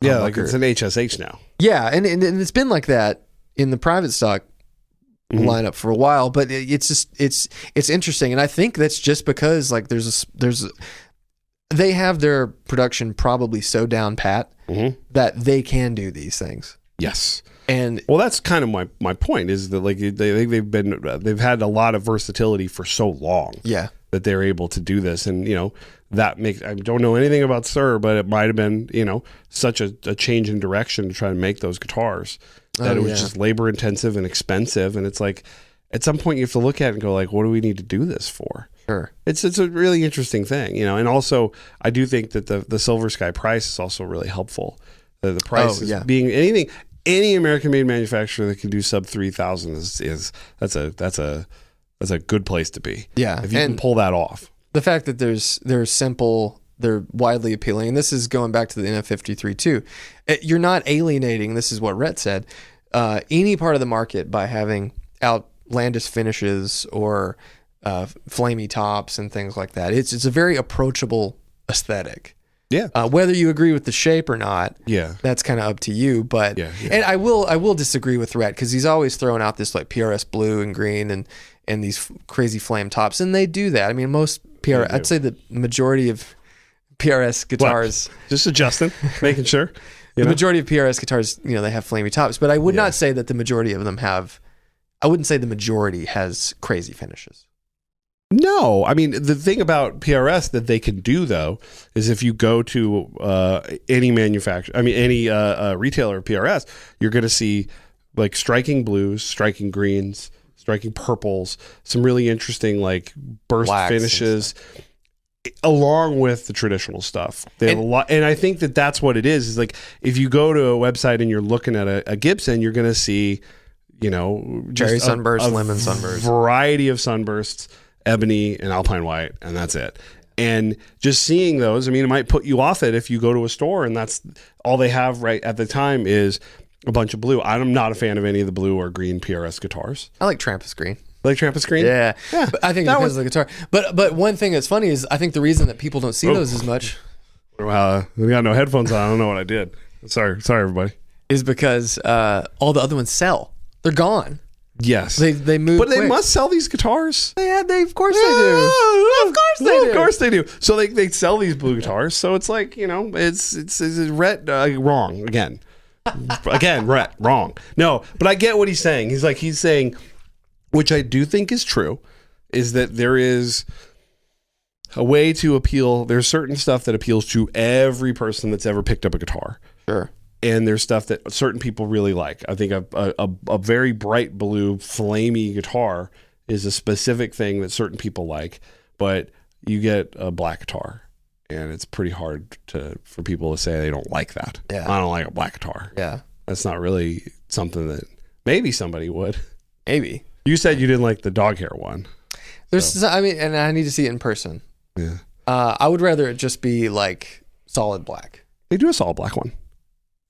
Speaker 2: Yeah, like it's an HSH now.
Speaker 1: Yeah, and it's been like that in the private stock lineup for a while, but it's interesting, and I think that's just because like they have their production probably so down pat that they can do these things.
Speaker 2: Yes.
Speaker 1: And
Speaker 2: well, that's kind of my point, is that like they've had a lot of versatility for so long, that they're able to do this, and that makes, I don't know anything about Suhr, but it might have been such a change in direction to try to make those guitars that it was just labor intensive and expensive, and it's like at some point you have to look at it and go like, what do we need to do this for?
Speaker 1: Sure.
Speaker 2: It's a really interesting thing, and also I do think that the Silver Sky price is also really helpful. The price is being anything. Any American-made manufacturer that can do sub 3,000 that's a good place to be.
Speaker 1: Yeah,
Speaker 2: if you can pull that off.
Speaker 1: The fact that they're simple, they're widely appealing, and this is going back to the NF53 too. You're not alienating. This is what Rhett said. Any part of the market by having outlandish finishes or flamey tops and things like that. It's a very approachable aesthetic.
Speaker 2: Yeah.
Speaker 1: Whether you agree with the shape or not, that's kind of up to you. But and I will disagree with Rhett, because he's always throwing out this like PRS blue and green and these crazy flame tops, and they do that. I mean, most PRS, I'd say the majority of PRS guitars,
Speaker 2: just adjusting, making sure.
Speaker 1: The majority of PRS guitars, they have flamey tops, but I would not say that the majority of them have. I wouldn't say the majority has crazy finishes.
Speaker 2: No, I mean, the thing about PRS that they can do, though, is if you go to any manufacturer, any retailer of PRS, you're going to see like striking blues, striking greens, striking purples, some really interesting like burst
Speaker 1: blacks
Speaker 2: finishes, along with the traditional stuff. They have a lot, and I think that that's what it is like if you go to a website and you're looking at a Gibson, you're going to see,
Speaker 1: cherry sunburst, lemon sunburst,
Speaker 2: variety of sunbursts, ebony and alpine white, and that's it. And just seeing those, it might put you off it if you go to a store and that's all they have right at the time is a bunch of blue. I'm not a fan of any of the blue or green PRS guitars.
Speaker 1: I like Trampus green.
Speaker 2: Like Trampus green?
Speaker 1: Yeah. But I think it depends on the guitar. But one thing that's funny is I think the reason that people don't see those as much.
Speaker 2: Well, we got no headphones on. I don't know what I did. Sorry, everybody.
Speaker 1: Is because all the other ones sell. They're gone.
Speaker 2: Yes,
Speaker 1: they move,
Speaker 2: but quick. They must sell these guitars.
Speaker 1: Of course they do.
Speaker 2: Of course they do. So they sell these blue guitars. So it's like it's Rhett wrong again. Rhett wrong. No, but I get what he's saying. He's saying, which I do think is true, is that there is a way to appeal. There's certain stuff that appeals to every person that's ever picked up a guitar.
Speaker 1: Sure.
Speaker 2: And there's stuff that certain people really like. I think a very bright blue, flamey guitar is a specific thing that certain people like. But you get a black guitar, and it's pretty hard for people to say they don't like that.
Speaker 1: Yeah.
Speaker 2: I don't like a black guitar.
Speaker 1: Yeah.
Speaker 2: That's not really something that maybe somebody would.
Speaker 1: Maybe.
Speaker 2: You said you didn't like the dog hair one.
Speaker 1: I mean, and I need to see it in person.
Speaker 2: Yeah.
Speaker 1: I would rather it just be like solid black.
Speaker 2: They do a solid black one.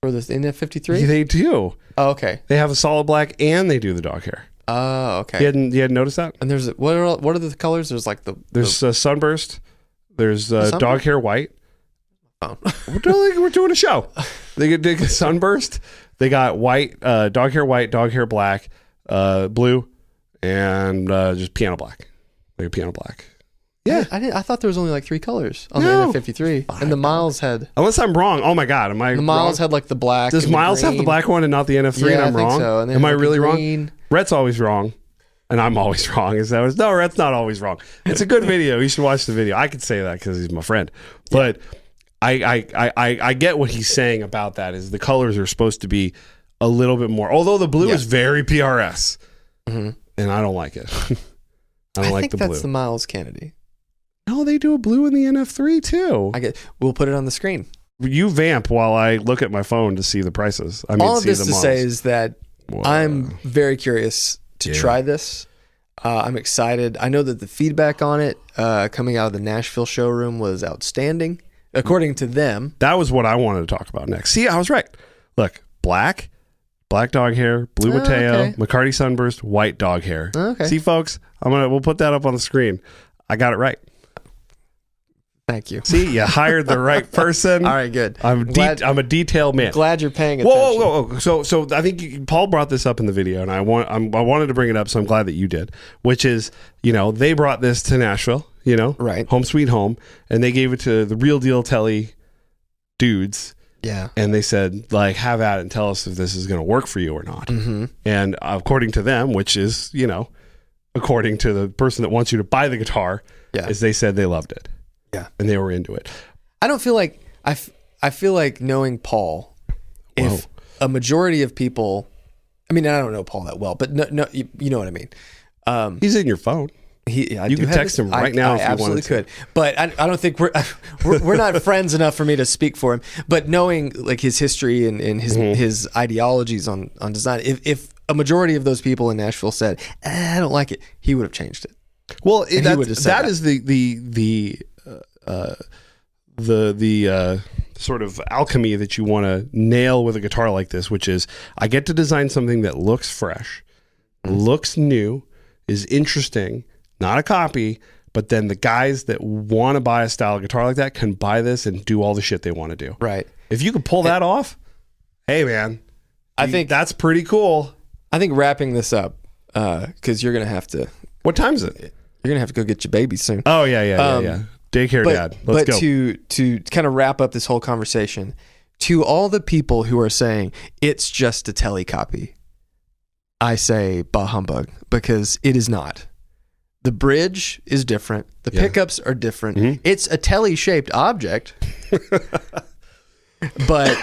Speaker 1: For the NF53?
Speaker 2: Yeah, they do.
Speaker 1: Oh, okay.
Speaker 2: They have a solid black and they do the dog hair.
Speaker 1: Oh, okay.
Speaker 2: You hadn't noticed that?
Speaker 1: And there's what are the colors? There's like
Speaker 2: there's sunburst. There's dog hair white.
Speaker 1: Oh.
Speaker 2: We're doing a show. They get sunburst. They got white, dog hair white, dog hair black, blue, and just piano black. Like a piano black. Yeah.
Speaker 1: I thought there was only like 3 colors on
Speaker 2: No.
Speaker 1: the NF53. And the Miles had...
Speaker 2: Unless I'm wrong. Oh my God.
Speaker 1: The Miles had like the black.
Speaker 2: Does Miles have the black one and not the NF3 and I'm wrong?
Speaker 1: So. And
Speaker 2: am I really wrong? Rhett's always wrong. And I'm always wrong. No, Rhett's not always wrong. It's a good video. You should watch the video. I could say that because he's my friend. But I get what he's saying about that is the colors are supposed to be a little bit more. Although the blue is very PRS. Mm-hmm. And I don't like it. I don't like the blue.
Speaker 1: I think that's the Miles Kennedy.
Speaker 2: No, they do a blue in the NF3 too.
Speaker 1: We'll put it on the screen.
Speaker 2: You vamp while I look at my phone to see the prices.
Speaker 1: All of this to say is that I'm very curious to try this. I'm excited. I know that the feedback on it coming out of the Nashville showroom was outstanding, according to them.
Speaker 2: That was what I wanted to talk about next. See, I was right. Look, black dog hair, blue Mateo, McCarty sunburst, white dog hair.
Speaker 1: Okay.
Speaker 2: See, folks, we'll put that up on the screen. I got it right.
Speaker 1: Thank you.
Speaker 2: See, you hired the right person.
Speaker 1: All right, good.
Speaker 2: I'm a detailed man.
Speaker 1: Glad you're paying attention.
Speaker 2: Whoa. So I think Paul brought this up in the video, and I wanted to bring it up, so I'm glad that you did. Which is, they brought this to Nashville,
Speaker 1: right,
Speaker 2: home sweet home, and they gave it to the real deal Tele dudes.
Speaker 1: Yeah.
Speaker 2: And they said, like, have at it and tell us if this is going to work for you or not. Mm-hmm. And according to them, which is, according to the person that wants you to buy the guitar, is they said they loved it.
Speaker 1: Yeah.
Speaker 2: And they were into it.
Speaker 1: I don't feel like I feel like knowing Paul, if a majority of people, I mean, I don't know Paul that well, but no, you know what I mean.
Speaker 2: He's in your phone. You can text him right now if you
Speaker 1: absolutely
Speaker 2: wanted
Speaker 1: could. But I don't think we're not friends enough for me to speak for him. But knowing like his history and his ideologies on design, if a majority of those people in Nashville said, I don't like it, he would have changed it.
Speaker 2: Well, that is the sort of alchemy that you want to nail with a guitar like this, which is I get to design something that looks fresh, looks new, is interesting, not a copy, but then the guys that want to buy a style of guitar like that can buy this and do all the shit they want to do.
Speaker 1: Right.
Speaker 2: If you could pull that off, hey man, I think that's pretty cool.
Speaker 1: I think wrapping this up, because you're going to have to...
Speaker 2: What time is it?
Speaker 1: You're going to have to go get your baby soon.
Speaker 2: Oh, yeah. Daycare dad. Let's go.
Speaker 1: To kind of wrap up this whole conversation, to all the people who are saying it's just a Tele copy, I say bah humbug, because it is not. The bridge is different. The pickups are different. Mm-hmm. It's a Tele-shaped object, but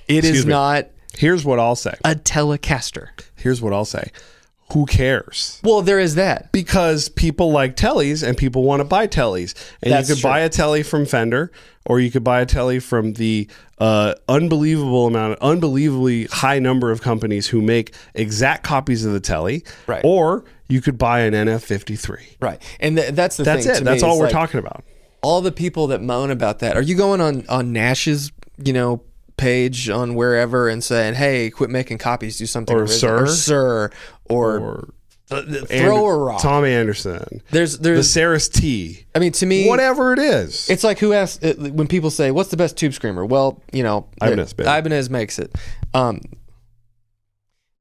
Speaker 1: it is not.
Speaker 2: Here's what I'll say.
Speaker 1: A Telecaster.
Speaker 2: Here's what I'll say. Who cares?
Speaker 1: Well, there is that.
Speaker 2: Because people like Teles and people want to buy Teles. And you could buy a Tele from Fender, or you could buy a Tele from the unbelievably high number of companies who make exact copies of the Tele.
Speaker 1: Right.
Speaker 2: Or you could buy an NF53.
Speaker 1: Right. And that's the thing.
Speaker 2: That's it. That's all we're talking about.
Speaker 1: All the people that moan about that. Are you going on Nash's, page on wherever and saying, hey, quit making copies, do something
Speaker 2: original.
Speaker 1: Or throw a rock.
Speaker 2: Tom Anderson.
Speaker 1: There's
Speaker 2: the Saris T.
Speaker 1: I mean, to me,
Speaker 2: whatever it is.
Speaker 1: It's like who asked when people say, what's the best tube screamer? Well, Ibanez makes it. And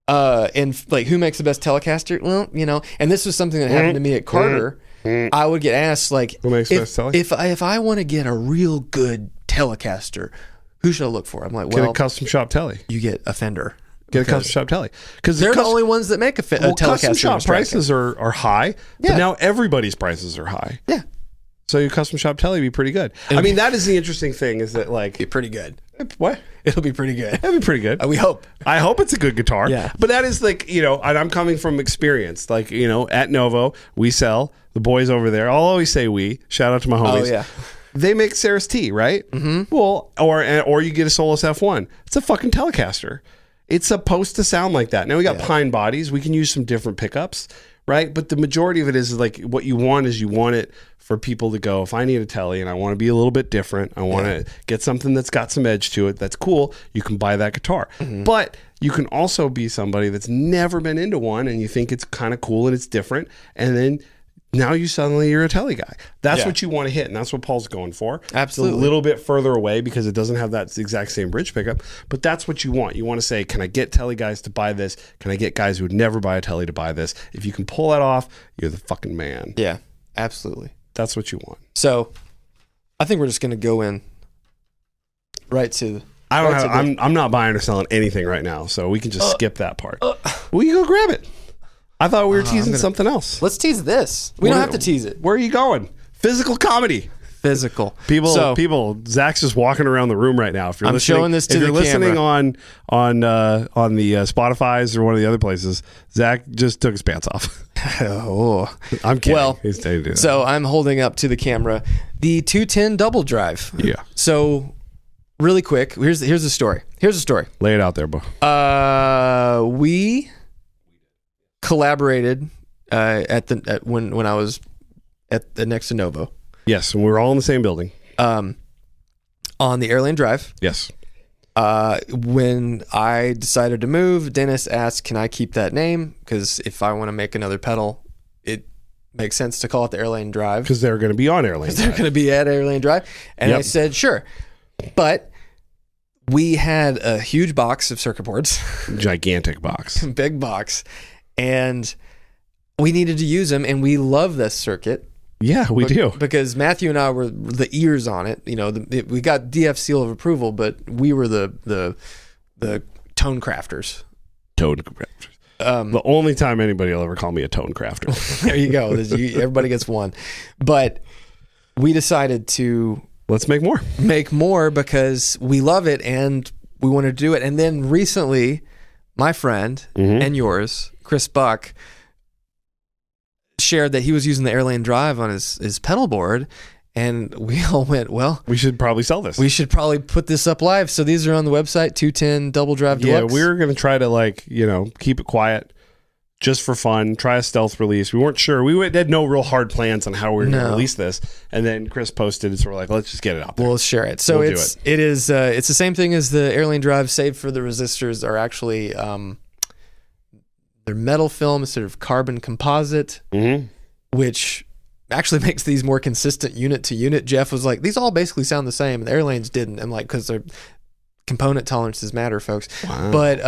Speaker 1: like, who makes the best Telecaster? Well, and this was something that happened to me at Carter. I would get asked, like,
Speaker 2: who makes the best Tele?
Speaker 1: If I want to get a real good Telecaster, who should I look for? I'm like, well,
Speaker 2: get a custom shop Tele.
Speaker 1: You get a Fender.
Speaker 2: Get a custom shop Tele, because
Speaker 1: they're the only ones that make a Telecaster.
Speaker 2: Custom shop prices are high, but now everybody's prices are high.
Speaker 1: Yeah,
Speaker 2: So your custom shop Tele be pretty good. I mean, that is the interesting thing is that like
Speaker 1: be pretty good.
Speaker 2: What?
Speaker 1: It'll be pretty good.
Speaker 2: It'll be pretty good.
Speaker 1: We hope.
Speaker 2: I hope it's a good guitar.
Speaker 1: Yeah.
Speaker 2: But that is like, and I'm coming from experience. Like, at Novo, we sell, the boys over there. I'll always say we. Shout out to my homies.
Speaker 1: Oh, yeah.
Speaker 2: They make Sarah's T, right? Mm-hmm. Well, or you get a Solus F1. It's a fucking Telecaster. It's supposed to sound like that. Now we got pine bodies. We can use some different pickups, right? But the majority of it is like what you want it for people to go, if I need a Tele and I want to be a little bit different, I want to get something that's got some edge to it, that's cool, you can buy that guitar. Mm-hmm. But you can also be somebody that's never been into one and you think it's kind of cool and it's different. And then now you're a Tele guy. That's what you want to hit. And that's what Paul's going for.
Speaker 1: Absolutely.
Speaker 2: It's a little bit further away because it doesn't have that exact same bridge pickup. But that's what you want. You want to say, can I get Tele guys to buy this? Can I get guys who would never buy a Tele to buy this? If you can pull that off, you're the fucking man.
Speaker 1: Yeah, absolutely.
Speaker 2: That's what you want.
Speaker 1: So I think we're just going to go in right to...
Speaker 2: I'm not buying or selling anything right now. So we can just skip that part. Well, you go grab it. I thought we were teasing something else.
Speaker 1: Let's tease this. We don't have to tease it.
Speaker 2: Where are you going? Physical comedy.
Speaker 1: Physical.
Speaker 2: People. Zach's just walking around the room right now. If you're listening,
Speaker 1: showing this to the
Speaker 2: listening on the Spotify's or one of the other places, Zach just took his pants off.
Speaker 1: Oh,
Speaker 2: I'm kidding.
Speaker 1: Well,
Speaker 2: he's to do that.
Speaker 1: So I'm holding up to the camera the 210 double drive.
Speaker 2: Yeah.
Speaker 1: So really quick, here's the story.
Speaker 2: Lay it out there, bro.
Speaker 1: We collaborated when I was at the next to Novo.
Speaker 2: Yes, and we were all in the same building.
Speaker 1: On the Airlane Drive.
Speaker 2: Yes.
Speaker 1: When I decided to move, Dennis asked, can I keep that name? Because if I want to make another pedal, it makes sense to call it the Airlane Drive.
Speaker 2: Because they're going to be on Airlane Drive.
Speaker 1: They're going to be at Airlane Drive. And I said, sure. But we had a huge box of circuit boards.
Speaker 2: Gigantic box.
Speaker 1: Big box. And we needed to use them, and we love this circuit.
Speaker 2: Yeah, we do.
Speaker 1: Because Matthew and I were the ears on it. We got DF seal of approval, but we were the tone crafters.
Speaker 2: Tone crafters. The only time anybody will ever call me a tone crafter.
Speaker 1: There you go. Everybody gets one. But we decided to...
Speaker 2: Let's make more.
Speaker 1: Because we love it and we wanted to do it. And then recently, my friend and yours, Chris Buck, shared that he was using the Airlane Drive on his pedal board, and we all went, well,
Speaker 2: we should probably sell this.
Speaker 1: We should probably put this up live. So these are on the website, 210 Double Drive Deluxe.
Speaker 2: Yeah, we were going to try to keep it quiet just for fun, try a stealth release. We weren't sure. We had no real hard plans on how we were going to release this. And then Chris posted it, so we're like, let's just get it out there.
Speaker 1: We'll share it. So it's the same thing as the Airlane Drive, save for the resistors are actually... they're metal film instead of carbon composite, which actually makes these more consistent unit to unit. Jeff was like, these all basically sound the same, and the Airlanes didn't. I'm like, because their component tolerances matter, folks. Wow. But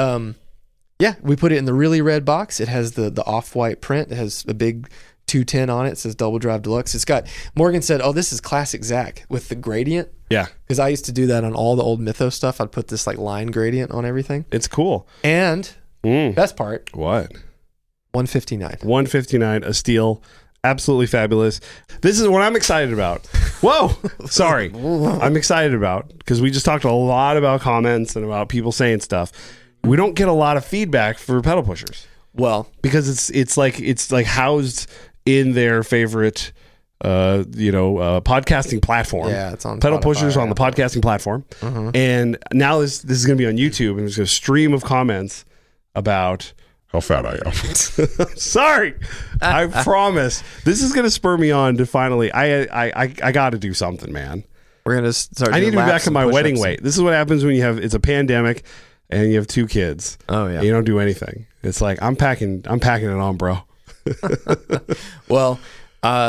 Speaker 1: we put it in the really red box. It has the off-white print. It has a big 210 on it. It says Double Drive Deluxe. It's got, Morgan said, oh, this is classic Zach with the gradient. Yeah. Because I used to do that on all the old Mythos stuff. I'd put this like line gradient on everything.
Speaker 2: It's cool.
Speaker 1: And... best part.
Speaker 2: What?
Speaker 1: 159.
Speaker 2: 159, a steel. Absolutely fabulous. This is what I'm excited about. Whoa. Sorry. I'm excited about because we just talked a lot about comments and about people saying stuff. We don't get a lot of feedback for pedal pushers.
Speaker 1: Well,
Speaker 2: because it's like housed in their favorite podcasting platform.
Speaker 1: Yeah, it's on
Speaker 2: pedal
Speaker 1: Spotify,
Speaker 2: pushers on the podcasting platform. And now this is going to be on YouTube, and there's a stream of comments about how fat I am. Sorry. I promise. This is going to spur me on to finally, I got to do something, man.
Speaker 1: We're going to start.
Speaker 2: I need to be back in my wedding weight. This is what happens when it's a pandemic and you have 2 kids.
Speaker 1: Oh, yeah.
Speaker 2: And you don't do anything. It's like, I'm packing it on, bro.
Speaker 1: Well,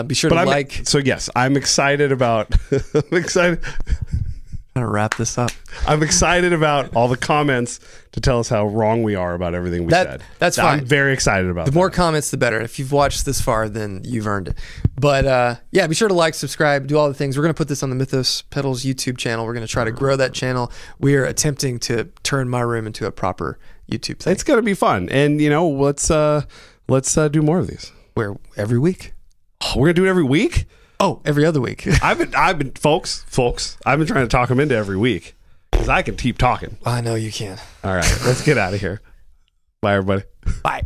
Speaker 1: be sure to like.
Speaker 2: So yes, I'm excited about,
Speaker 1: I'm going to wrap this up.
Speaker 2: I'm excited about all the comments to tell us how wrong we are about everything we said.
Speaker 1: That's fine.
Speaker 2: I'm very excited about
Speaker 1: the more comments, the better. If you've watched this far, then you've earned it. But be sure to like, subscribe, do all the things. We're going to put this on the Mythos Pedals YouTube channel. We're going to try to grow that channel. We are attempting to turn my room into a proper YouTube thing.
Speaker 2: It's going to be fun. And, let's do more of these.
Speaker 1: Every week.
Speaker 2: Oh, we're going to do it every week?
Speaker 1: Oh, every other week.
Speaker 2: I've been, folks. I've been trying to talk them into every week because I can keep talking.
Speaker 1: I know you can.
Speaker 2: All right, let's get out of here. Bye, everybody.
Speaker 1: Bye.